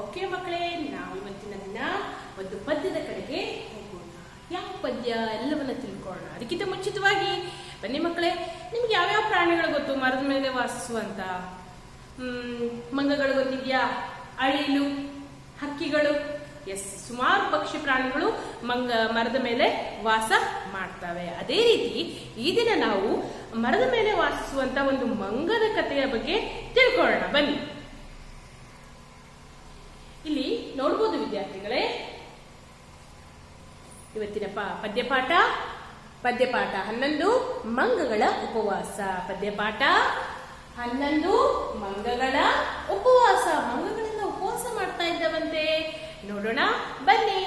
Okay ಮಕ್ಕಳೇ, ನಾವು ಇವತ್ತಿನ ದಿನ ಒಂದು ಪದ್ಯದ ಕಡೆಗೆ ಹೋಗೋಣ. ಯಾವ ಪದ್ಯ ಎಲ್ಲವನ್ನ ತಿಳ್ಕೊಳ್ಳೋಣ. ಅದಕ್ಕಿಂತ ಮುಂಚಿತವಾಗಿ ಬನ್ನಿ ಮಕ್ಕಳೇ, ನಿಮ್ಗೆ ಯಾವ್ಯಾವ ಪ್ರಾಣಿಗಳು ಗೊತ್ತು ಮರದ ಮೇಲೆ ವಾಸಿಸುವಂತ? ಮಂಗಗಳು ಗೊತ್ತಿದ್ಯಾ? ಅಳಿಲು, ಹಕ್ಕಿಗಳು, ಎಸ್, ಸುಮಾರು ಪಕ್ಷಿ ಪ್ರಾಣಿಗಳು ಮರದ ಮೇಲೆ ವಾಸ ಮಾಡ್ತವೆ. ಅದೇ ರೀತಿ ಈ ದಿನ ನಾವು ಮರದ ಮೇಲೆ ವಾಸಿಸುವಂತ ಒಂದು ಮಂಗದ ಕಥೆಯ ಬಗ್ಗೆ ತಿಳ್ಕೊಳ್ಳೋಣ. ಬನ್ನಿ, ಇಲ್ಲಿ ನೋಡ್ಬೋದು ವಿದ್ಯಾರ್ಥಿಗಳೇ, ಇವತ್ತಿನ ಪದ್ಯಪಾಠ 11 ಮಂಗಗಳ ಉಪವಾಸ. ಪದ್ಯಪಾಠ 11 ಮಂಗಗಳ ಉಪವಾಸ. ಮಂಗಗಳೆಲ್ಲ ಉಪವಾಸ ಮಾಡ್ತಾ ಇದ್ದವಂತೆ. ನೋಡೋಣ ಬನ್ನಿ,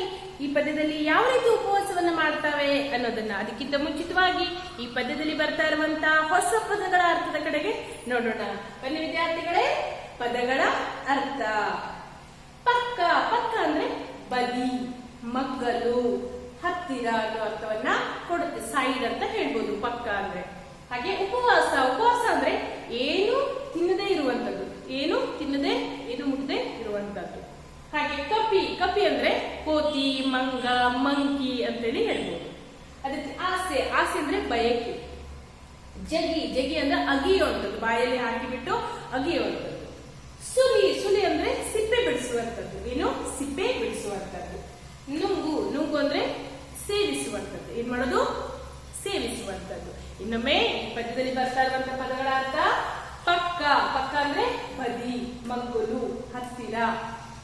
ಈ ಪದ್ಯದಲ್ಲಿ ಯಾವ ರೀತಿ ಉಪವಾಸವನ್ನ ಮಾಡ್ತವೆ ಅನ್ನೋದನ್ನ. ಅದಕ್ಕಿಂತ ಮುಂಚಿತವಾಗಿ ಈ ಪದ್ಯದಲ್ಲಿ ಬರ್ತಾ ಇರುವಂತ ಹೊಸ ಪದಗಳ ಅರ್ಥದ ಕಡೆಗೆ ನೋಡೋಣ. ಬನ್ನಿ ವಿದ್ಯಾರ್ಥಿಗಳೇ, ಪದಗಳ ಅರ್ಥ. ಪಕ್ಕ. ಪಕ್ಕ ಅಂದ್ರೆ ಬದಿ, ಮಗ್ಗಲು, ಹತ್ತಿರ ಅನ್ನೋ ಅರ್ಥವನ್ನ ಕೊಡುತ್ತೆ. ಸೈಡ್ ಅಂತ ಹೇಳ್ಬೋದು ಪಕ್ಕ ಅಂದ್ರೆ. ಹಾಗೆ ಉಪವಾಸ. ಉಪವಾಸ ಅಂದ್ರೆ ಏನು ತಿನ್ನದೇ ಇರುವಂತದ್ದು, ಏನು ತಿನ್ನದೆ, ಏನು ಮುಟ್ಟದೆ ಇರುವಂತದ್ದು. ಹಾಗೆ ಕಪಿ. ಕಪಿ ಅಂದ್ರೆ ಕೋತಿ, ಮಂಗ, ಮಂಕಿ ಅಂತೇಳಿ ಹೇಳ್ಬೋದು. ಅದಕ್ಕೆ ಆಸೆ. ಆಸೆ ಅಂದ್ರೆ ಬಯಕೆ. ಜಗಿ. ಜಗಿ ಅಂದ್ರೆ ಅಗಿಯುವಂಥದ್ದು, ಬಾಯಲ್ಲಿ ಹಾಕಿಬಿಟ್ಟು ಅಗಿಯುವಂಥದ್ದು. ಸುಲಿ. ಸುಲಿ ಅಂದ್ರೆ ಸಿಪ್ಪೆ ಬಿಡಿಸುವಂಥದ್ದು. ಏನು? ಸಿಪ್ಪೆ ಬಿಡಿಸುವಂಥದ್ದು. ನುಂಗು. ನುಂಗು ಅಂದ್ರೆ ಸೇವಿಸುವಂಥದ್ದು. ಏನ್ ಮಾಡೋದು? ಸೇವಿಸುವಂಥದ್ದು. ಇನ್ನೊಮ್ಮೆ ಈ ಪದ್ಯದಲ್ಲಿ ಬರ್ತಾ ಇರುವಂತಹ ಪದಗಳ ಅರ್ಥ. ಪಕ್ಕ. ಪಕ್ಕ ಅಂದ್ರೆ ಬದಿ, ಮಗ್ಗುಲು, ಹತ್ತಿರ.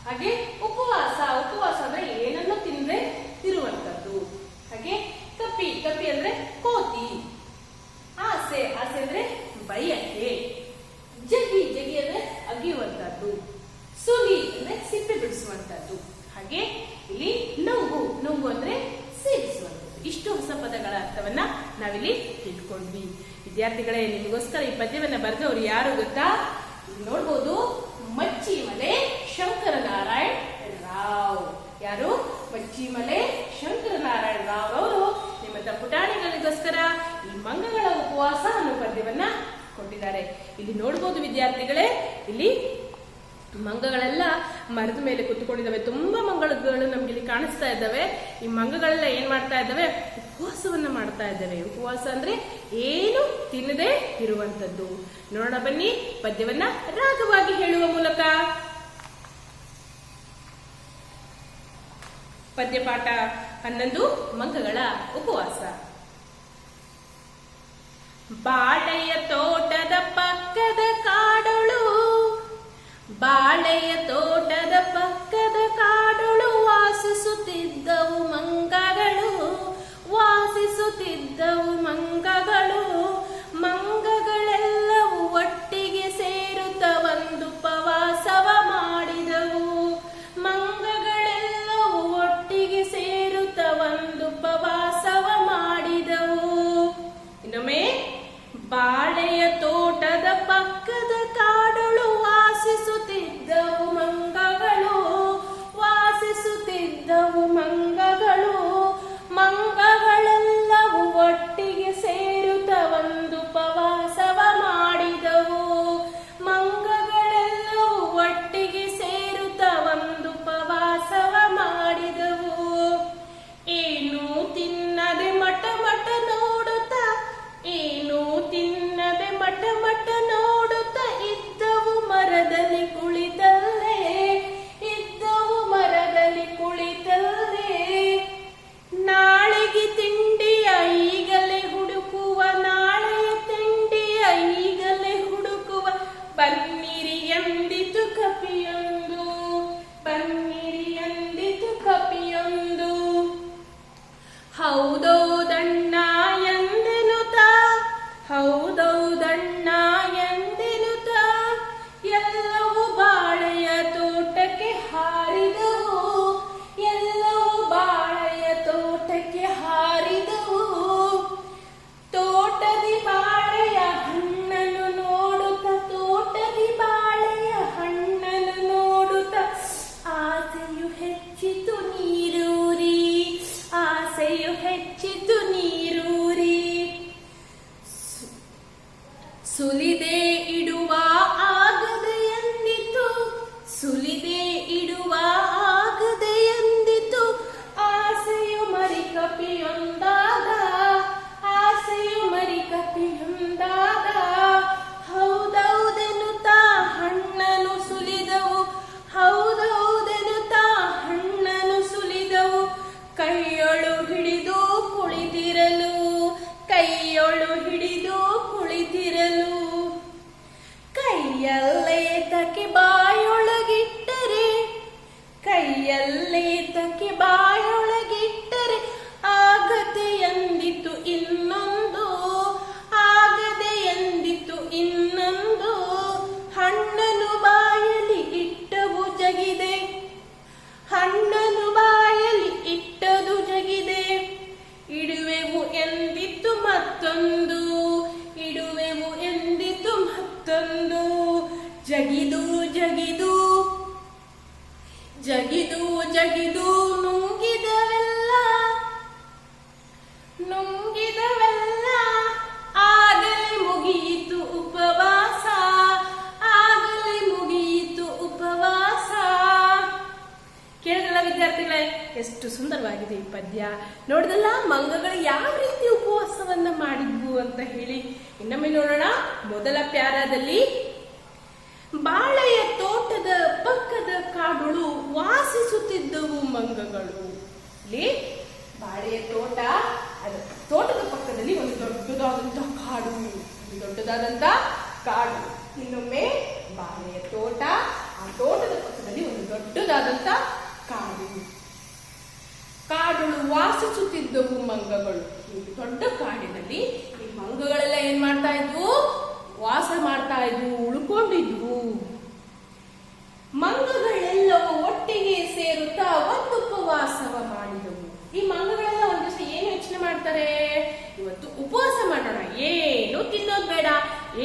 ಹಾಗೆ ಉಪವಾಸ. ಉಪವಾಸ ಅಂದ್ರೆ ಏನನ್ನು ತಿನ್ನದೆ ಇರುವಂತದ್ದು. ಹಾಗೆ ಕಪಿ. ಕಪಿ ಅಂದ್ರೆ ಕೋತಿ. ಆಸೆ. ಆಸೆ ಅಂದ್ರೆ ಬಯಕೆ. ಜಗಿ. ಜಗಿ ಅಂದ್ರೆ ಅಗಿಯುವಂತದ್ದು. ಸುಲಿ ಅಂದ್ರೆ ಸಿಪ್ಪೆ ಬಿಡಿಸುವಂತದ್ದು. ಹಾಗೆ ಇಲ್ಲಿ ನುಂಗು. ನುಂಗು ಅಂದ್ರೆ ಸೇವಿಸುವಂತದ್ದು. ಇಷ್ಟು ಹೊಸ ಪದಗಳ ಅರ್ಥವನ್ನ ನಾವಿಲ್ಲಿ ತಿಳ್ಕೊಂಡ್ವಿ. ವಿದ್ಯಾರ್ಥಿಗಳೇ, ನಿಮಗೋಸ್ಕರ ಈ ಪದ್ಯವನ್ನ ಬರೆದವರು ಯಾರು ಗೊತ್ತಾ? ನೋಡ್ಬೋದು, ಮಚ್ಚಿಮಲೆ ಶಂಕರನಾರಾಯಣ ರಾವ್. ಯಾರು? ಮಚ್ಚಿಮಲೆ ಶಂಕರನಾರಾಯಣ ರಾವ್ ಅವರು ನಿಮ್ಮ ಪುಟಾಣಿಗಳಿಗೋಸ್ಕರ ಈ ಮಂಗಗಳ ಉಪವಾಸ ಅನ್ನೋ ಪದ್ಯವನ್ನ ಕೊಟ್ಟಿದ್ದಾರೆ. ಇಲ್ಲಿ ನೋಡ್ಬೋದು ವಿದ್ಯಾರ್ಥಿಗಳೇ, ಇಲ್ಲಿ ಮಂಗಗಳೆಲ್ಲ ಮರದ ಮೇಲೆ ಕುತ್ಕೊಂಡಿದ್ದಾವೆ. ತುಂಬಾ ಮಂಗಗಳು ನಮ್ಗೆ ಇಲ್ಲಿ ಕಾಣಿಸ್ತಾ ಇದ್ದಾವೆ. ಈ ಮಂಗಗಳೆಲ್ಲ ಏನ್ ಮಾಡ್ತಾ ಇದ್ದಾವೆ? ಉಪವಾಸವನ್ನ ಮಾಡ್ತಾ ಇದ್ದಾವೆ. ಉಪವಾಸ ಅಂದ್ರೆ ಏನು ತಿನ್ನದೆ ಇರುವಂತದ್ದು. ನೋಡೋಣ ಬನ್ನಿ ಪದ್ಯವನ್ನ ರಾಗವಾಗಿ ಹೇಳುವ ಮೂಲಕ. ಪದ್ಯಪಾಠ 11 ಮಂಗಗಳ ಉಪವಾಸ. ಬಾಳೆಯ ತೋಟದ ಪಕ್ಕದ ಕಾಡೊಳು, ಬಾಳೆಯ ತೋಟದ ಪಕ್ಕದ ಕಾಡೊಳು ವಾಸಿಸುತ್ತಿದ್ದವು ಮಂಗಗಳು, ವಾಸಿಸುತ್ತಿದ್ದವು ಮಂಗಗಳು. ಮಂಗಗಳೆಲ್ಲವೂ ಒಟ್ಟಿಗೆ ಸೇರುತ್ತ ಒಂದು ಉಪವಾಸವ ಮಾಡಿದವು. ಮಂಗಗಳೆಲ್ಲವೂ ಒಟ್ಟಿಗೆ ಸೇರುತ್ತ ಒಂದು ಉಪವಾಸವ ಮಾಡಿದವು. ಇನ್ನೊಮ್ಮೆ, ಬಾಳೆಯ ತೋಟದ ಪಕ್ಕದ ಕಾಡೊಳು ವಾಸಿಸುತ್ತಿದ್ದವು ಮಂಗಗಳು, ವಾಸಿಸುತ್ತಿದ್ದವು ಮಂಗಗಳು. ಮಂಗಗಳೆಲ್ಲವೂ ಒಟ್ಟಿಗೆ ಸೇರುತ್ತ ಒಂದು ಉಪವಾಸವ ಮಾಡಿದವು. ಮಂಗಗಳೆಲ್ಲವೂ ಒಟ್ಟಿಗೆ ಸೇರುತ್ತ ಒಂದು ಉಪವಾಸವ ಮಾಡಿದವು. ಏನು ತಿನ್ನದೆ ಮಟ ಮಟ ನೋಡುತ್ತ, ಏನು ತಿನ್ನದೆ ಮಟ ಮಟ ನೋಡುತ್ತ ಇದ್ದವು ಮರದಲ್ಲಿ ಕುಳಿತಲ್ಲೇ, ಇದ್ದವು ಮರದಲ್ಲಿ ಕುಳಿತಲ್ಲೇ. ನಾಳೆಗೆ ತಿಂಡಿಯ ಈಗಲೇ ಹುಡುಕುವ, ನಾಳೆಯ ತಿಂಡಿಯ ಈಗಲೇ ಹುಡುಕುವ. ಬನ್ನಿರಿ ಎಂದಿತು ಕಪಿಯೊಂದು, ಬನ್ನಿರಿ ಎಂದಿತು ಕಪಿಯೊಂದು. ಹೌದೌದಣ್ಣ ಎಂದೆನುತ, ಹೌದೌದಣ್ಣ ಎಂದೆನುತ ಎಲ್ಲವೂ ಜಗಿದು ಜಗಿದು ಜಗಿದು ಜಗಿದು ನುಂಗಿದವೆಲ್ಲ ನುಂಗಿದವೆಲ್ಲ ಆಗಲೇ ಮುಗಿಯಿತು ಉಪವಾಸ ಆಗಲೇ ಮುಗಿಯಿತು ಉಪವಾಸ. ಕೇಳಿದ್ರಲ್ಲ ವಿದ್ಯಾರ್ಥಿಗಳೇ, ಎಷ್ಟು ಸುಂದರವಾಗಿದೆ ಈ ಪದ್ಯ. ನೋಡಿದಲ್ಲ ಮಂಗಗಳು ಯಾವ ರೀತಿ ಉಪವಾಸವನ್ನ ಮಾಡಿದ್ವು ಅಂತ ಹೇಳಿ. ಇನ್ನೊಮ್ಮೆ ನೋಡೋಣ. ಮೊದಲ ಪ್ಯಾರಾದಲ್ಲಿ ಬಾಳೆಯ ತೋಟದ ಪಕ್ಕದ ಕಾಡುಗಳು ವಾಸಿಸುತ್ತಿದ್ದವು ಮಂಗಗಳು. ಇಲ್ಲಿ ಬಾಳೆಯ ತೋಟ, ಅದರ ತೋಟದ ಪಕ್ಕದಲ್ಲಿ ಒಂದು ದೊಡ್ಡದಾದಂತಹ ಕಾಡು, ದೊಡ್ಡದಾದಂತಹ ಕಾಡು. ಇನ್ನೊಮ್ಮೆ ಬಾಳೆಯ ತೋಟ, ಆ ತೋಟದ ಪಕ್ಕದಲ್ಲಿ ಒಂದು ದೊಡ್ಡದಾದಂತಹ ಕಾಡು. ಕಾಡುಗಳು ವಾಸಿಸುತ್ತಿದ್ದವು ಮಂಗಗಳು. ಈ ದೊಡ್ಡ ಕಾಡಿನಲ್ಲಿ ಈ ಮಂಗಗಳೆಲ್ಲ ಏನ್ ಮಾಡ್ತಾ ಇದ್ವು? ವಾಸ ಮಾಡ್ತಾ ಇದ್ವು, ಉಳ್ಕೊಂಡಿದ್ವು. ಮಂಗಗಳೆಲ್ಲವೂ ಒಟ್ಟಿಗೆ ಸೇರುತ್ತಾ ಒಂದು ಉಪವಾಸವ ಮಾಡಿದವು. ಈ ಮಂಗಗಳೆಲ್ಲ ಒಂದ್ ದಿವಸ ಏನ್ ಯೋಚನೆ ಮಾಡ್ತಾರೆ? ಇವತ್ತು ಉಪವಾಸ ಮಾಡೋಣ, ಏನು ತಿನ್ನೋದ್ ಬೇಡ,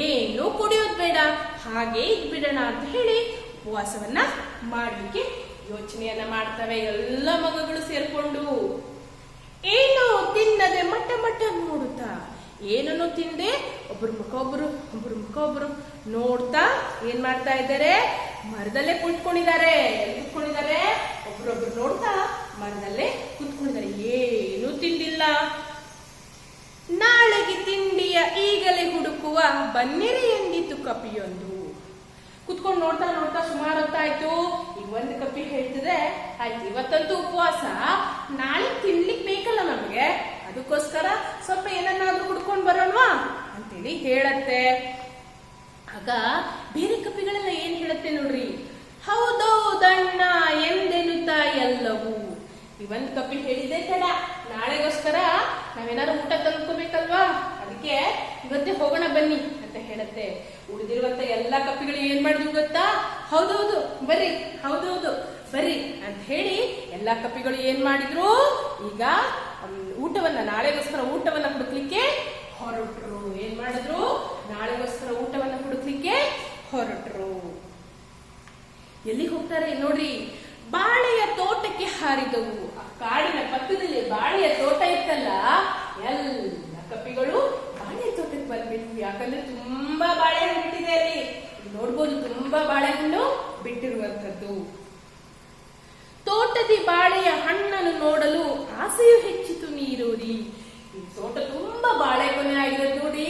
ಏನು ಕುಡಿಯೋದ್ ಬೇಡ, ಹಾಗೆ ಇದ್ಬಿಡೋಣ ಅಂತ ಹೇಳಿ ಉಪವಾಸವನ್ನ ಮಾಡ್ಲಿಕ್ಕೆ ಯೋಚನೆಯನ್ನ ಮಾಡ್ತವೆ. ಎಲ್ಲ ಮಂಗಗಳು ಸೇರ್ಕೊಂಡು ಏನು ತಿನ್ನದೆ ಮಟ್ಟ ಮಟ್ಟ ನೋಡುತ್ತಾ, ಏನನ್ನು ತಿಂದೆ ಒಬ್ರು ಮುಖ ಒಬ್ರು ನೋಡ್ತಾ ಏನ್ ಮಾಡ್ತಾ ಇದ್ದಾರೆ? ಮರದಲ್ಲೇ ಕುತ್ಕೊಂಡಿದ್ದಾರೆ. ಕುತ್ಕೊಂಡಿದ್ದಾರೆ, ಒಬ್ರೊಬ್ರು ನೋಡ್ತಾ ಮರದಲ್ಲೇ ಕುತ್ಕೊಂಡಿದ್ದಾರೆ. ಏನು ತಿಂದಿಲ್ಲ. ನಾಳೆಗೆ ತಿಂಡಿಯ ಈಗಲೇ ಹುಡುಕುವ ಬನ್ನಿರಿ ಎಂದಿತು ಕಪಿಯೊಂದು. ಕುತ್ಕೊಂಡು ನೋಡ್ತಾ ನೋಡ್ತಾ ಸುಮಾರು ಹೊತ್ತಾಯ್ತು. ಈಗ ಒಂದು ಕಪಿ ಹೇಳ್ತಿದೆ, ಆಯ್ತು ಇವತ್ತಂತೂ ಉಪವಾಸ, ನಾಳೆ ತಿನ್ಲಿಕ್ಕೆ ಬೇಕಲ್ಲ ನಮಗೆ, ಅದಕ್ಕೋಸ್ಕರ ಸ್ವಲ್ಪ ಏನನ್ನಾದ್ರೂ ಹುಡ್ಕೊಂಡು ಬರೋಣವಾ ಅಂತೇಳಿ ಹೇಳತ್ತೆ. ಆಗ ಬೇರೆ ಕಪಿಗಳೆಲ್ಲ ಏನ್ ಹೇಳತ್ತೆ ನೋಡ್ರಿ, ಹೌದೌದಣ್ಣ ಎಂದೆನುತ್ತಾ ಎಲ್ಲವೂ. ಈ ಒಂದ್ ಕಪಿ ಹೇಳಿದೆ ತಡ, ನಾಳೆಗೋಸ್ಕರ ನಾವೇನಾದ್ರು ಊಟ ತಂದ್ಕೋಬೇಕಲ್ವಾ, ಅದಕ್ಕೆ ಇವತ್ತೇ ಹೋಗೋಣ ಬನ್ನಿ ಅಂತ ಹೇಳತ್ತೆ. ಉಳಿದಿರುವಂತ ಎಲ್ಲಾ ಕಪಿಗಳು ಏನ್ ಮಾಡಿದ್ವು ಗೊತ್ತಾ? ಹೌದೌದು ಬರ್ರಿ, ಹೌದೌದು ಬರ್ರಿ ಅಂತ ಹೇಳಿ ಎಲ್ಲಾ ಕಪಿಗಳು ಏನ್ ಮಾಡಿದ್ರು? ಈಗ ಊಟವನ್ನ, ನಾಳೆಗೋಸ್ಕರ ಊಟವನ್ನ ಹುಡುಕ್ಲಿಕ್ಕೆ ಹೊರಟ್ರು. ಏನ್ ಮಾಡಿದ್ರು? ನಾಳೆಗೋಸ್ಕರ ಊಟವನ್ನ ಹುಡುಕ್ಲಿಕ್ಕೆ ಹೊರಟ್ರು. ಎಲ್ಲಿಗೆ ಹೋಗ್ತಾರೆ ನೋಡ್ರಿ? ಬಾಳೆಯ ತೋಟಕ್ಕೆ ಹಾರಿದವು. ಆ ಕಾಡಿನ ಪಕ್ಕದಲ್ಲಿ ಬಾಳೆಯ ತೋಟ ಇತ್ತಲ್ಲ, ಎಲ್ಲ ಕಪಿಗಳು ಬಾಳೆಯ ತೋಟಕ್ಕೆ ಬಂದ್ಬಿಟ್ವು. ಯಾಕಂದ್ರೆ ತುಂಬಾ ಬಾಳೆಹಣ್ಣು ಬಿಟ್ಟಿದೆ ಅಲ್ಲಿ, ನೋಡ್ಬೋದು, ತುಂಬಾ ಬಾಳೆಹಣ್ಣು ಬಿಟ್ಟಿರುವಂತದ್ದು. ತೋಟದಿ ಬಾಳೆಯ ಹಣ್ಣನ್ನು ನೋಡಲು ಆಸೆಯು ಹೆಚ್ಚಿತು ನೀರೂರಿ. ಈ ತೋಟ ತುಂಬಾ ಬಾಳೆಗೊನೆ ಆಗಿರೋದು ನೋಡಿ,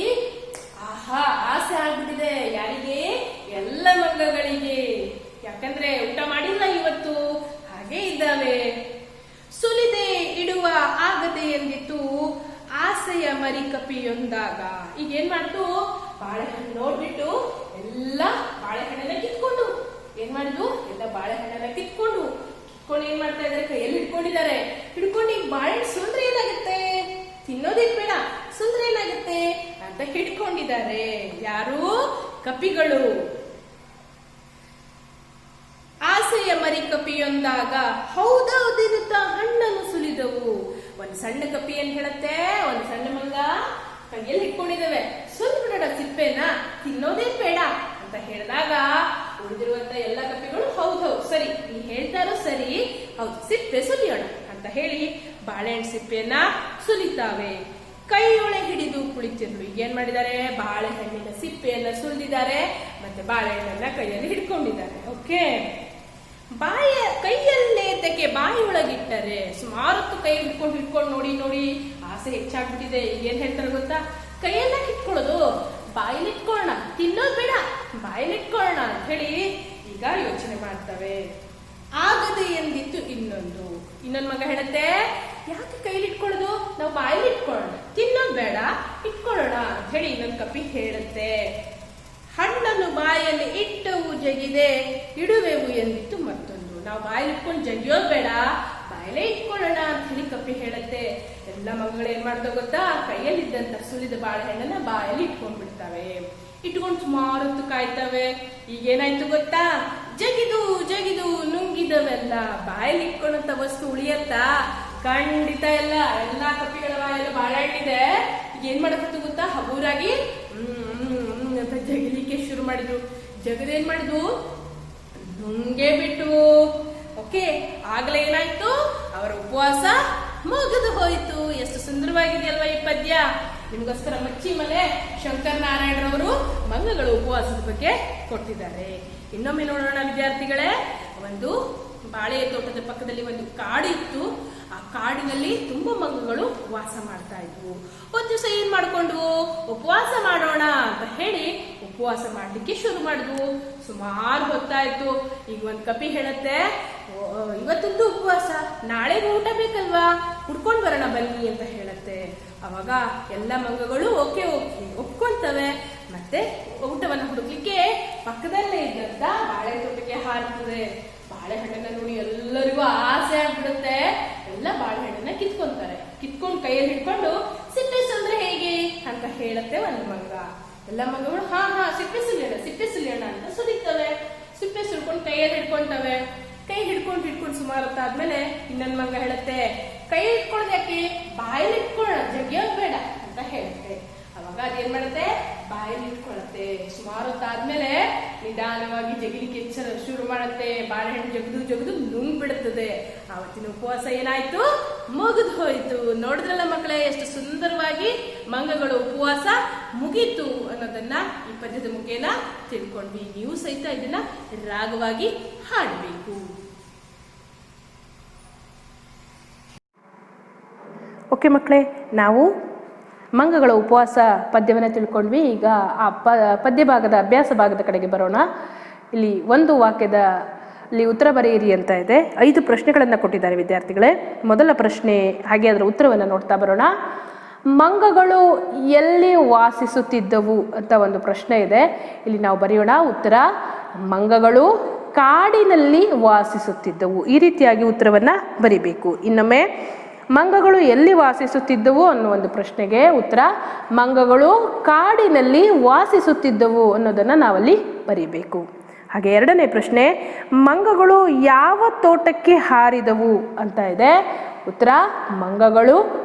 ಆಹಾ ಆಸೆ ಆಗ್ಬಿಟ್ಟಿದೆ. ಯಾರಿಗೆ? ಎಲ್ಲ ಮಂಗಗಳಿಗೆ. ಯಾಕಂದ್ರೆ ಊಟ ಮಾಡಿಲ್ಲ ಇವತ್ತು, ಹಾಗೆ ಇದ್ದಾವೆ. ಸುಲಿದೆ ಇಡುವ ಆಗದೆ ಎಂದಿತು ಆಸೆಯ ಮರಿ ಕಪಿಯೊಂದಾಗ. ಈಗ ಏನ್ ಮಾಡ್ತು? ಬಾಳೆಹಣ್ಣು ನೋಡ್ಬಿಟ್ಟು ಎಲ್ಲ ಬಾಳೆಹಣ್ಣನ್ನ ಕಿತ್ಕೊಂಡು ಏನ್ ಮಾಡಿದ್ವು? ಎಲ್ಲ ಬಾಳೆಹಣ್ಣನ್ನ ಕಿತ್ಕೊಂಡು ಏನ್ ಮಾಡ್ತಾ ಇದಾರೆ? ಕೈಯಲ್ಲಿ ಹಿಡ್ಕೊಂಡಿದ್ದಾರೆ. ಹಿಡ್ಕೊಂಡು ಈಗ ಬಾಳೆಹಣ್ಣು ಸುಂದ್ರೆ ಏನಾಗುತ್ತೆ? ತಿನ್ನೋದೇನ್ ಬೇಡ, ಸುಂದ್ರೆ ಏನಾಗುತ್ತೆ ಅಂತ ಹಿಡ್ಕೊಂಡಿದ್ದಾರೆ. ಯಾರು? ಕಪಿಗಳು. ಆಸೆಯ ಮರಿ ಕಪಿಯೊಂದಾಗ ಹೌದೌದಿರುತ್ತ ಹಣ್ಣನ್ನು ಸುಲಿದವು. ಒಂದ್ ಸಣ್ಣ ಕಪಿ ಏನ್ ಹೇಳತ್ತೆ? ಒಂದ್ ಸಣ್ಣ ಮಂಗ ಕೈಯಲ್ಲಿ ಹಿಡ್ಕೊಂಡಿದ್ದಾವೆ, ಸುಲ್ ಬಿಡೋಣ ಸಿಪ್ಪೆನ, ತಿನ್ನೋದೇನ್ ಬೇಡ ಅಂತ ಹೇಳಿದಾಗ ಉಳಿದಿರುವಂತ ಎಲ್ಲ ಕಪಿಗಳು ಹೌದೌದು ಸರಿ, ನೀ ಹೇಳ್ತಾರೋ ಸರಿ, ಹೌದು ಸಿಪ್ಪೆ ಸುಲಿಯೋಣ ಅಂತ ಹೇಳಿ ಬಾಳೆಹಣ್ಣು ಸಿಪ್ಪೆಯನ್ನ ಸುಲಿತಾವೆ. ಕೈಯೊಳೆ ಹಿಡಿದು ಕುಳಿತಿರ್ಲು. ಈಗ ಏನ್ ಮಾಡಿದ್ದಾರೆ? ಬಾಳೆಹಣ್ಣಿನ ಸಿಪ್ಪೆಯನ್ನ ಸುಲಿದಿದ್ದಾರೆ, ಮತ್ತೆ ಬಾಳೆಹಣ್ಣನ್ನ ಕೈಯಲ್ಲಿ ಹಿಡ್ಕೊಂಡಿದ್ದಾರೆ. ಓಕೆ, ಕೈಯಲ್ಲೇತಕ್ಕೆ ಬಾಯಿ ಒಳಗಿಟ್ಟರೆ ಸುಮಾರತ್ತು ಕೈ ಹಿಡ್ಕೊಂಡು ನೋಡಿ ನೋಡಿ ಆಸೆ ಹೆಚ್ಚಾಗ್ಬಿಟ್ಟಿದೆ. ಏನ್ ಹೇಳ್ತಾರೆ ಗೊತ್ತಾ? ಕೈಯೆಲ್ಲ ಇಟ್ಕೊಳ್ಳೋದು, ಬಾಯಿಲಿ ಇಟ್ಕೊಳ್ಳೋಣ, ತಿನ್ನೋದ್ ಬೇಡ, ಬಾಯಿಲಿ ಇಟ್ಕೊಳ್ಳೋಣ ಅಂತ ಹೇಳಿ ಈಗ ಯೋಚನೆ ಮಾಡ್ತವೆ. ಆಗದೆ ಎಂದಿತ್ತು ಇನ್ನೊಂದು ಮಗ ಹೇಳುತ್ತೆ, ಯಾಕೆ ಕೈಲಿ ಇಟ್ಕೊಳ್ಳೋದು? ನಾವು ಬಾಯಿಲಿ ಇಟ್ಕೊಳ್ಳೋಣ, ತಿನ್ನೋದ್ ಬೇಡ, ಇಟ್ಕೊಳ್ಳೋಣ ಅಂತ ಹೇಳಿ ಇನ್ನೊಂದು ಕಪಿ ಹೇಳುತ್ತೆ. ಹಣ್ಣನ್ನು ಬಾಯಲ್ಲಿ ಇಟ್ಟವು ಜಗಿದೆ ಇಡುವೆವು ಎಂದಿತ್ತು ಮತ್ತೊಂದು. ನಾವು ಬಾಯಲ್ಲಿ ಇಟ್ಕೊಂಡು ಜಗಿಯೋದ್ ಬೇಡ, ಬಾಯಲ್ಲೇ ಇಟ್ಕೊಳ್ಳೋಣ ಅಂತ ಹೇಳಿ ಕಪಿ ಹೇಳುತ್ತೆ. ಎಲ್ಲ ಮಗಳು ಏನ್ ಮಾಡ್ತಾವ ಗೊತ್ತಾ? ಕೈಯಲ್ಲಿದ್ದಂತ ಸುಲಿದ ಬಾಳೆಹಣ್ಣನ್ನ ಬಾಯಲ್ಲಿ ಇಟ್ಕೊಂಡ್ಬಿಡ್ತಾವೆ. ಇಟ್ಕೊಂಡು ಸುಮಾರು ಹೊತ್ತು ಕಾಯ್ತವೆ. ಈಗೇನಾಯ್ತು ಗೊತ್ತಾ? ಜಗಿದು ಜಗಿದು ನುಂಗಿದವೆಲ್ಲ. ಬಾಯಲ್ಲಿ ಇಟ್ಕೊಂಡಂತ ವಸ್ತು ಉಳಿಯತ್ತಾ? ಖಂಡಿತ ಎಲ್ಲ. ಎಲ್ಲಾ ಕಪಿಗಳ ಬಾಯಲ್ಲಿ ಬಾಳೆಹಣ್ಣಿದೆ. ಈಗ ಏನ್ ಮಾಡಕತ್ತು ಗೊತ್ತಾ? ಹಗೂರಾಗಿ ಅಂತ ಜಗಿಲಿಕ್ಕೆ ಶುರು ಮಾಡಿದ್ರು. ಜಗದೇನ್ ಮಾಡಿದ್ವು, ನುಂಗೆ ಬಿಟ್ಟು. ಓಕೆ, ಆಗ್ಲೇ ಏನಾಯ್ತು, ಅವರ ಉಪವಾಸ ಮುಗಿದು ಹೋಯಿತು. ಎಷ್ಟು ಸುಂದರವಾಗಿದೆಯಲ್ವಾ ಈ ಪದ್ಯ. ನಿಮಗೋಸ್ಕರ ಮಚ್ಚಿ ಮಲೆ ಶಂಕರನಾರಾಯಣರವರು ಮಂಗಗಳ ಉಪವಾಸದ ಬಗ್ಗೆ ಕೊಟ್ಟಿದ್ದಾರೆ. ಇನ್ನೊಮ್ಮೆ ನೋಡೋಣ ವಿದ್ಯಾರ್ಥಿಗಳೇ. ಒಂದು ಬಾಳೆ ತೋಟದ ಪಕ್ಕದಲ್ಲಿ ಒಂದು ಕಾಡು ಇತ್ತು. ಆ ಕಾಡಿನಲ್ಲಿ ತುಂಬಾ ಮಂಗಗಳು ವಾಸ ಮಾಡ್ತಾ ಇದ್ವು. ಒಂದ್ ದಿವಸ ಏನ್ ಮಾಡ್ಕೊಂಡ್ವು, ಉಪವಾಸ ಮಾಡೋಣ ಅಂತ ಹೇಳಿ ಉಪವಾಸ ಮಾಡ್ಲಿಕ್ಕೆ ಶುರು ಮಾಡಿದ್ವು. ಸುಮಾರು ಹೊತ್ತಾಯ್ತು. ಈಗ ಒಂದ್ ಕಪಿ ಹೇಳತ್ತೆ, ಇವತ್ತೊಂದು ಉಪವಾಸ, ನಾಳೆಗೆ ಊಟ ಬೇಕಲ್ವಾ, ಕುಡ್ಕೊಂಡ್ ಬರೋಣ ಬನ್ನಿ ಅಂತ ಹೇಳತ್ತೆ. ಅವಾಗ ಎಲ್ಲ ಮಂಗಗಳು ಓಕೆ ಒಪ್ಕೊಂತವೆ. ಮತ್ತೆ ಊಟವನ್ನು ಹುಡುಕ್ಲಿಕ್ಕೆ ಪಕ್ಕದಲ್ಲೇ ಇದ್ದಂತ ಬಾಳೆ ತೋಟಕ್ಕೆ ಹಾರ್ತದೆ. ಬಾಳೆಹಣ್ಣನ್ನ ನೋಡಿ ಎಲ್ಲರಿಗೂ ಆಸೆ ಆಗ್ಬಿಡುತ್ತೆ. ಎಲ್ಲ ಬಾಳೆಹಣ್ಣನ್ನ ಕಿತ್ಕೊಂತಾರೆ. ಕಿತ್ಕೊಂಡು ಕೈಯಲ್ಲಿ ಹಿಡ್ಕೊಂಡು ಸಿಪ್ಪೆ ಸುಲಿದ್ರೆ ಹೇಗೆ ಅಂತ ಹೇಳತ್ತೆ ಒಂದು ಮಂಗ. ಎಲ್ಲ ಮಂಗಗಳು ಹಾ ಸಿಪ್ಪೆ ಸುಲಿಯೋಣ ಅಂತ ಸುಲಿತವೆ. ಸಿಪ್ಪೆ ಸುಲ್ಕೊಂಡು ಕೈಯಲ್ಲಿ ಹಿಡ್ಕೊಂತವೆ. ಕೈ ಹಿಡ್ಕೊಂಡು ಸುಮಾರು ಹೊತ್ತಾದ್ಮೇಲೆ ಇನ್ನೊಂದು ಮಂಗ ಹೇಳುತ್ತೆ, ಕೈ ಹಿಡ್ಕೊಳ್ಳೋದು ಯಾಕೆ, ಬಾಯಲ್ಲಿ ಇಟ್ಕೊಳ್ಳೋಣ, ಜಗಿಯೋದು ಬೇಡ ಅಂತ ಹೇಳುತ್ತೆ. ಅವಾಗ ಅದೇನ್ ಮಾಡುತ್ತೆ, ಬಾಯಲ್ಲಿ ಇಟ್ಕೊಳ್ಳುತ್ತೆ. ಸುಮಾರು ಹೊತ್ತಾದ್ಮೇಲೆ ನಿಧಾನವಾಗಿ ಜಗಿಲಿಕ್ಕೆ ಶುರು ಮಾಡುತ್ತೆ. ಬಾಳೆಹಣ್ಣು ಜಗದು ನುಂಗ್ ಬಿಡುತ್ತದೆ. ಆವತ್ತಿನ ಉಪವಾಸ ಏನಾಯ್ತು, ಮುಗಿದು ಹೋಯ್ತು. ನೋಡಿದ್ರಲ್ಲ ಮಕ್ಕಳೇ, ಎಷ್ಟು ಸುಂದರವಾಗಿ ಮಂಗಗಳ ಉಪವಾಸ ಮುಗೀತು ಅನ್ನೋದನ್ನ ಈ ಪದ್ಯದ ಮುಖೇನ ತಿಳ್ಕೊಂಡ್ವಿ. ನೀವು ಸಹಿತ ಇದನ್ನ ರಾಗವಾಗಿ ಹಾಡಬೇಕು. ಓಕೆ ಮಕ್ಕಳೇ, ನಾವು ಮಂಗಗಳ ಉಪವಾಸ ಪದ್ಯವನ್ನು ತಿಳ್ಕೊಂಡ್ವಿ. ಈಗ ಆ ಪದ್ಯ ಭಾಗದ ಅಭ್ಯಾಸ ಭಾಗದ ಕಡೆಗೆ ಬರೋಣ. ಇಲ್ಲಿ ಒಂದು ವಾಕ್ಯದಲ್ಲಿ ಉತ್ತರ ಬರೆಯಿರಿ ಅಂತ ಇದೆ. 5 ಪ್ರಶ್ನೆಗಳನ್ನು ಕೊಟ್ಟಿದ್ದಾರೆ ವಿದ್ಯಾರ್ಥಿಗಳೇ. ಮೊದಲ ಪ್ರಶ್ನೆ, ಹಾಗೆ ಅದರ ಉತ್ತರವನ್ನು ನೋಡ್ತಾ ಬರೋಣ. ಮಂಗಗಳು ಎಲ್ಲಿ ವಾಸಿಸುತ್ತಿದ್ದವು ಅಂತ ಒಂದು ಪ್ರಶ್ನೆ ಇದೆ. ಇಲ್ಲಿ ನಾವು ಬರೆಯೋಣ ಉತ್ತರ, ಮಂಗಗಳು ಕಾಡಿನಲ್ಲಿ ವಾಸಿಸುತ್ತಿದ್ದವು. ಈ ರೀತಿಯಾಗಿ ಉತ್ತರವನ್ನು ಬರಿಬೇಕು. ಇನ್ನೊಮ್ಮೆ, ಮಂಗಗಳು ಎಲ್ಲಿ ವಾಸಿಸುತ್ತಿದ್ದವು ಅನ್ನೋ ಒಂದು ಪ್ರಶ್ನೆಗೆ ಉತ್ತರ, ಮಂಗಗಳು ಕಾಡಿನಲ್ಲಿ ವಾಸಿಸುತ್ತಿದ್ದವು ಅನ್ನೋದನ್ನು ನಾವಲ್ಲಿ ಬರೀಬೇಕು. ಹಾಗೆ ಎರಡನೇ ಪ್ರಶ್ನೆ, ಮಂಗಗಳು ಯಾವ ತೋಟಕ್ಕೆ ಹಾರಿದವು ಅಂತ ಇದೆ. ಉತ್ತರ, ಮಂಗಗಳು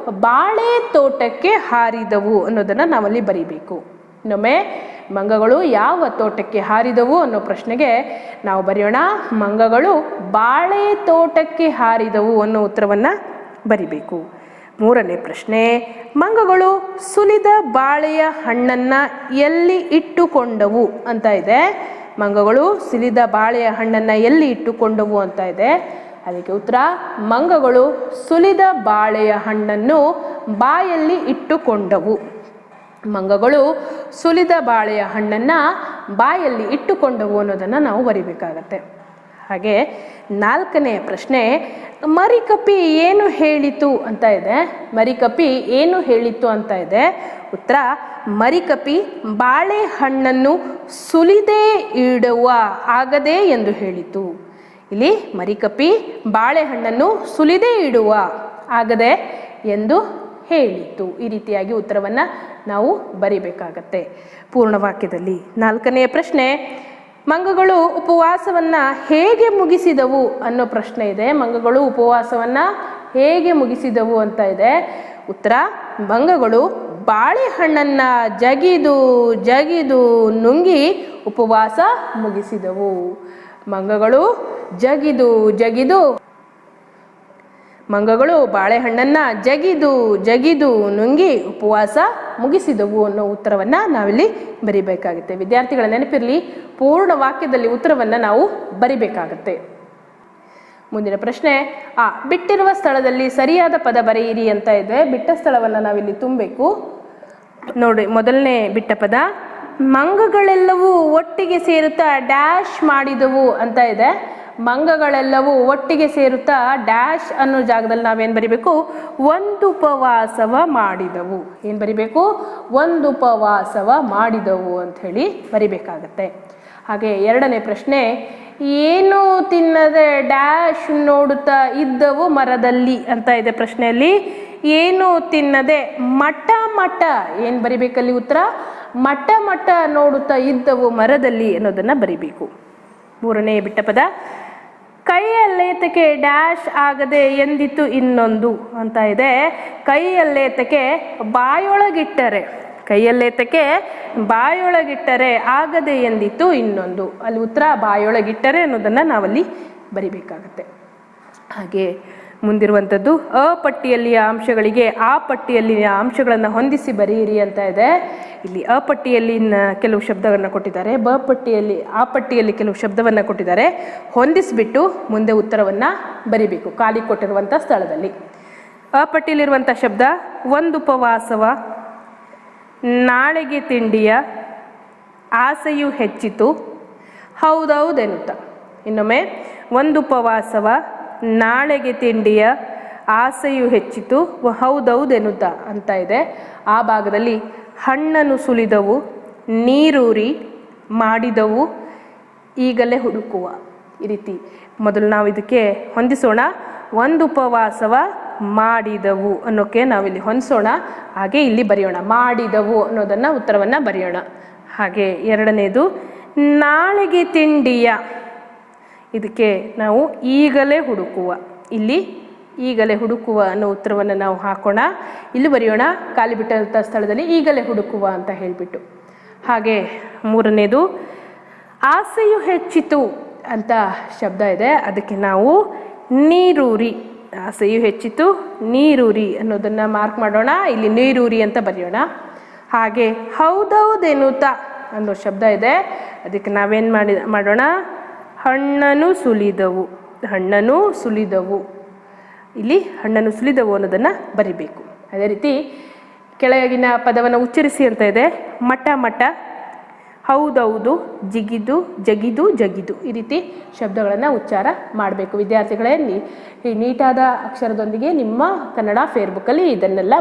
ಬಾಳೆ ತೋಟಕ್ಕೆ ಹಾರಿದವು ಅನ್ನೋದನ್ನು ನಾವಲ್ಲಿ ಬರೀಬೇಕು. ಇನ್ನೊಮ್ಮೆ, ಮಂಗಗಳು ಯಾವ ತೋಟಕ್ಕೆ ಹಾರಿದವು ಅನ್ನೋ ಪ್ರಶ್ನೆಗೆ ನಾವು ಬರೆಯೋಣ, ಮಂಗಗಳು ಬಾಳೆ ತೋಟಕ್ಕೆ ಹಾರಿದವು ಅನ್ನೋ ಉತ್ತರವನ್ನು ಬರಿಬೇಕು. ಮೂರನೇ ಪ್ರಶ್ನೆ, ಮಂಗಗಳು ಸುಲಿದ ಬಾಳೆಯ ಹಣ್ಣನ್ನು ಎಲ್ಲಿ ಇಟ್ಟುಕೊಂಡವು ಅಂತ ಇದೆ. ಮಂಗಗಳು ಸುಲಿದ ಬಾಳೆಯ ಹಣ್ಣನ್ನು ಎಲ್ಲಿ ಇಟ್ಟುಕೊಂಡವು ಅಂತ ಇದೆ. ಅದಕ್ಕೆ ಉತ್ತರ, ಮಂಗಗಳು ಸುಲಿದ ಬಾಳೆಯ ಹಣ್ಣನ್ನು ಬಾಯಲ್ಲಿ ಇಟ್ಟುಕೊಂಡವು. ಮಂಗಗಳು ಸುಲಿದ ಬಾಳೆಯ ಹಣ್ಣನ್ನು ಬಾಯಲ್ಲಿ ಇಟ್ಟುಕೊಂಡವು ಅನ್ನೋದನ್ನು ನಾವು ಬರಿಬೇಕಾಗತ್ತೆ. ಹಾಗೆ ನಾಲ್ಕನೇ ಪ್ರಶ್ನೆ, ಮರಿಕಪಿ ಏನು ಹೇಳಿತು ಅಂತ ಇದೆ. ಮರಿಕಪಿ ಏನು ಹೇಳಿತು ಅಂತ ಇದೆ. ಉತ್ತರ, ಮರಿಕಪಿ ಬಾಳೆಹಣ್ಣನ್ನು ಸುಲಿದೇ ಇಡುವ ಆಗದೆ ಎಂದು ಹೇಳಿತು. ಇಲ್ಲಿ ಮರಿಕಪಿ ಬಾಳೆಹಣ್ಣನ್ನು ಸುಲಿದೇ ಇಡುವ ಆಗದೆ ಎಂದು ಹೇಳಿತು. ಈ ರೀತಿಯಾಗಿ ಉತ್ತರವನ್ನು ನಾವು ಬರಿಬೇಕಾಗತ್ತೆ ಪೂರ್ಣ ವಾಕ್ಯದಲ್ಲಿ. ನಾಲ್ಕನೆಯ ಪ್ರಶ್ನೆ, ಮಂಗಗಳು ಉಪವಾಸವನ್ನು ಹೇಗೆ ಮುಗಿಸಿದವು ಅನ್ನೋ ಪ್ರಶ್ನೆ ಇದೆ. ಮಂಗಗಳು ಉಪವಾಸವನ್ನು ಹೇಗೆ ಮುಗಿಸಿದವು ಅಂತ ಇದೆ. ಉತ್ತರ, ಮಂಗಗಳು ಬಾಳೆಹಣ್ಣನ್ನು ಜಗಿದು ನುಂಗಿ ಉಪವಾಸ ಮುಗಿಸಿದವು. ಮಂಗಗಳು ಮಂಗಗಳು ಬಾಳೆಹಣ್ಣನ್ನು ಜಗಿದು ನುಂಗಿ ಉಪವಾಸ ಮುಗಿಸಿದವು ಅನ್ನೋ ಉತ್ತರವನ್ನು ನಾವಿಲ್ಲಿ ಬರಿಬೇಕಾಗುತ್ತೆ. ವಿದ್ಯಾರ್ಥಿಗಳ ನೆನಪಿರಲಿ, ಪೂರ್ಣ ವಾಕ್ಯದಲ್ಲಿ ಉತ್ತರವನ್ನು ನಾವು ಬರಿಬೇಕಾಗತ್ತೆ. ಮುಂದಿನ ಪ್ರಶ್ನೆ, ಬಿಟ್ಟಿರುವ ಸ್ಥಳದಲ್ಲಿ ಸರಿಯಾದ ಪದ ಬರೆಯಿರಿ ಅಂತ ಇದೆ. ಬಿಟ್ಟ ಸ್ಥಳವನ್ನು ನಾವಿಲ್ಲಿ ತುಂಬಬೇಕು. ನೋಡಿ, ಮೊದಲನೇ ಬಿಟ್ಟ ಪದ, ಮಂಗಗಳೆಲ್ಲವೂ ಒಟ್ಟಿಗೆ ಸೇರುತ್ತಾ ಡ್ಯಾಶ್ ಮಾಡಿದವು ಅಂತ ಇದೆ. ಮಂಗಗಳೆಲ್ಲವೂ ಒಟ್ಟಿಗೆ ಸೇರುತ್ತಾ ಡ್ಯಾಶ್ ಅನ್ನೋ ಜಾಗದಲ್ಲಿ ನಾವೇನು ಬರಿಬೇಕು, ಒಂದು ಉಪವಾಸವ ಮಾಡಿದವು. ಏನು ಬರಿಬೇಕು, ಒಂದು ಉಪವಾಸವ ಮಾಡಿದವು ಅಂತ ಹೇಳಿ ಬರಿಬೇಕಾಗತ್ತೆ. ಹಾಗೆ ಎರಡನೇ ಪ್ರಶ್ನೆ, ಏನು ತಿನ್ನದೆ ಡ್ಯಾಶ್ ನೋಡುತ್ತಾ ಇದ್ದವು ಮರದಲ್ಲಿ ಅಂತ ಇದೆ ಪ್ರಶ್ನೆಯಲ್ಲಿ. ಏನು ತಿನ್ನದೆ ಮಟ್ಟ ಏನು ಬರಿಬೇಕಲ್ಲಿ ಉತ್ತರ, ಮಟ್ಟ ನೋಡುತ್ತಾ ಇದ್ದವು ಮರದಲ್ಲಿ ಅನ್ನೋದನ್ನು ಬರಿಬೇಕು. ಮೂರನೇ ಬಿಟ್ಟ ಪದ, ಕೈಯಲ್ಲೇತಕ್ಕೆ ಡ್ಯಾಶ್ ಆಗದೆ ಎಂದಿತು ಇನ್ನೊಂದು ಅಂತ ಇದೆ. ಕೈಯಲ್ಲೇತಕ್ಕೆ ಬಾಯೊಳಗಿಟ್ಟರೆ, ಕೈಯಲ್ಲೇತಕ್ಕೆ ಬಾಯೊಳಗಿಟ್ಟರೆ ಆಗದೆ ಎಂದಿತ್ತು ಇನ್ನೊಂದು. ಅಲ್ಲಿ ಉತ್ತರ ಬಾಯೊಳಗಿಟ್ಟರೆ ಅನ್ನೋದನ್ನು ನಾವಲ್ಲಿ ಬರಿಬೇಕಾಗತ್ತೆ. ಹಾಗೆ ಮುಂದಿರುವಂಥದ್ದು ಅ ಪಟ್ಟಿಯಲ್ಲಿಯ ಅಂಶಗಳಿಗೆ ಆ ಪಟ್ಟಿಯಲ್ಲಿನ ಅಂಶಗಳನ್ನು ಹೊಂದಿಸಿ ಬರೆಯಿರಿ ಅಂತ ಇದೆ. ಇಲ್ಲಿ ಅ ಪಟ್ಟಿಯಲ್ಲಿ ಕೆಲವು ಶಬ್ದವನ್ನು ಕೊಟ್ಟಿದ್ದಾರೆ, ಬ ಪಟ್ಟಿಯಲ್ಲಿ ಆ ಪಟ್ಟಿಯಲ್ಲಿ ಕೆಲವು ಶಬ್ದವನ್ನು ಕೊಟ್ಟಿದ್ದಾರೆ. ಹೊಂದಿಸಿಬಿಟ್ಟು ಮುಂದೆ ಉತ್ತರವನ್ನು ಬರಿಬೇಕು ಖಾಲಿ ಕೊಟ್ಟಿರುವಂಥ ಸ್ಥಳದಲ್ಲಿ. ಅ ಪಟ್ಟಿಯಲ್ಲಿರುವಂಥ ಶಬ್ದ ಒಂದು ಉಪವಾಸವ, ನಾಳೆಗೆ ತಿಂಡಿಯ, ಆಸೆಯು ಹೆಚ್ಚಿತು, ಹೌದೌದೆನ್ನುತ್ತ. ಇನ್ನೊಮ್ಮೆ ಒಂದು ಉಪವಾಸವ, ನಾಳೆಗೆ ತಿಂಡಿಯ, ಆಸೆಯು ಹೆಚ್ಚಿತು, ಹೌದೌದೆನ್ನುತ್ತ ಅಂತ ಇದೆ. ಆ ಭಾಗದಲ್ಲಿ ಹಣ್ಣನ್ನು ಸುಲಿದವು, ನೀರೂರಿ ಮಾಡಿದವು, ಈಗಲೇ ಹುಡುಕುವ. ಈ ರೀತಿ ಮೊದಲು ನಾವು ಇದಕ್ಕೆ ಹೊಂದಿಸೋಣ. ಒಂದು ಉಪವಾಸವ ಮಾಡಿದವು ಅನ್ನೋಕ್ಕೆ ನಾವಿಲ್ಲಿ ಹೊಂದಿಸೋಣ. ಹಾಗೆ ಇಲ್ಲಿ ಬರೆಯೋಣ ಮಾಡಿದವು ಅನ್ನೋದನ್ನು ಉತ್ತರವನ್ನು ಬರೆಯೋಣ. ಹಾಗೆ ಎರಡನೇದು ನಾಳೆಗೆ ತಿಂಡಿಯ, ಇದಕ್ಕೆ ನಾವು ಈಗಲೇ ಹುಡುಕುವ. ಇಲ್ಲಿ ಈಗಲೇ ಹುಡುಕುವ ಅನ್ನೋ ಉತ್ತರವನ್ನು ನಾವು ಹಾಕೋಣ. ಇಲ್ಲಿ ಬರೆಯೋಣ ಖಾಲಿ ಬಿಟ್ಟಂಥ ಸ್ಥಳದಲ್ಲಿ ಈಗಲೇ ಹುಡುಕುವ ಅಂತ ಹೇಳಿಬಿಟ್ಟು. ಹಾಗೆ ಮೂರನೇದು ಆಸೆಯು ಹೆಚ್ಚಿತು ಅಂತ ಶಬ್ದ ಇದೆ. ಅದಕ್ಕೆ ನಾವು ನೀರೂರಿ, ಆಸೆಯು ಹೆಚ್ಚಿತು ನೀರೂರಿ ಅನ್ನೋದನ್ನು ಮಾರ್ಕ್ ಮಾಡೋಣ. ಇಲ್ಲಿ ನೀರೂರಿ ಅಂತ ಬರೆಯೋಣ. ಹಾಗೆ ಹೌದೌದೆನ್ನುತ್ತಾ ಅನ್ನೋ ಶಬ್ದ ಇದೆ. ಅದಕ್ಕೆ ನಾವೇನು ಮಾಡೋಣ, ಹಣ್ಣನ್ನು ಸುಲಿದವು, ಹಣ್ಣನ್ನು ಸುಲಿದವು. ಇಲ್ಲಿ ಹಣ್ಣನ್ನು ಸುಲಿದವು ಅನ್ನೋದನ್ನು ಬರಿಬೇಕು. ಅದೇ ರೀತಿ ಕೆಳಗಿನ ಪದವನ್ನು ಉಚ್ಚರಿಸಿ ಅಂತ ಇದೆ. ಮಠ ಮಠ, ಹೌದೌದು, ಜಿಗಿದು ಜಗಿದು ಜಗಿದು. ಈ ರೀತಿ ಶಬ್ದಗಳನ್ನು ಉಚ್ಚಾರ ಮಾಡಬೇಕು. ವಿದ್ಯಾರ್ಥಿಗಳೇ, ನೀಟಾದ ಅಕ್ಷರದೊಂದಿಗೆ ನಿಮ್ಮ ಕನ್ನಡ ಫೇರ್ಬುಕ್ಕಲ್ಲಿ ಇದನ್ನೆಲ್ಲ